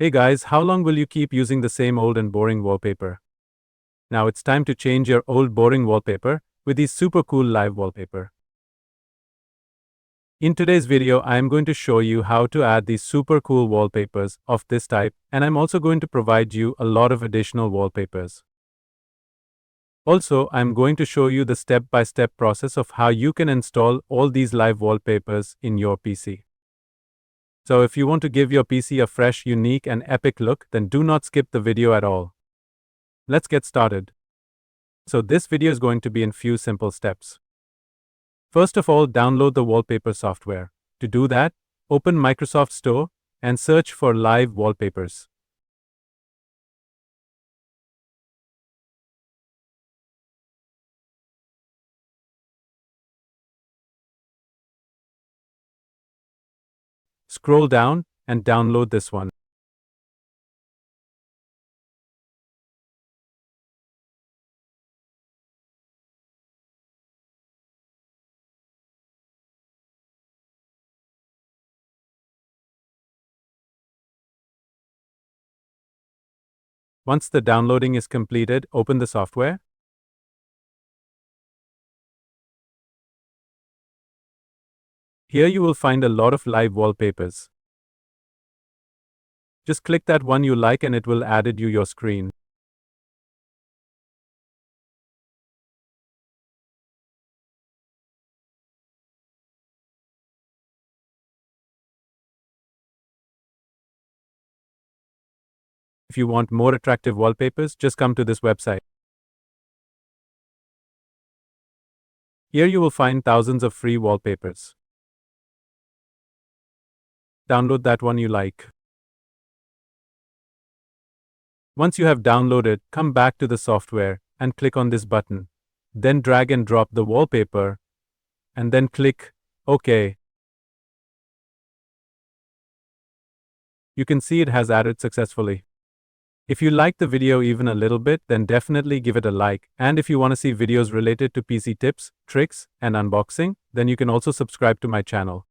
Hey guys, how long will you keep using the same old and boring wallpaper? Now it's time to change your old boring wallpaper with these super cool live wallpaper. In today's video, I am going to show you how to add these super cool wallpapers of this type, and I'm also going to provide you a lot of additional wallpapers. Also, I'm going to show you the step-by-step process of how you can install all these live wallpapers in your PC. So if you want to give your PC a fresh, unique and epic look, then do not skip the video at all. Let's get started. So this video is going to be in few simple steps. First of all, download the wallpaper software. To do that, open Microsoft Store and search for live wallpapers. Scroll down and download this one. Once the downloading is completed, open the software. Here you will find a lot of live wallpapers. Just click that one you like and it will add you your screen. If you want more attractive wallpapers, just come to this website. Here you will find thousands of free wallpapers. Download that one you like. Once you have downloaded, come back to the software and click on this button. Then drag and drop the wallpaper and then click OK. You can see it has added successfully. If you liked the video even a little bit, then definitely give it a like. And if you want to see videos related to PC tips, tricks, and unboxing, then you can also subscribe to my channel.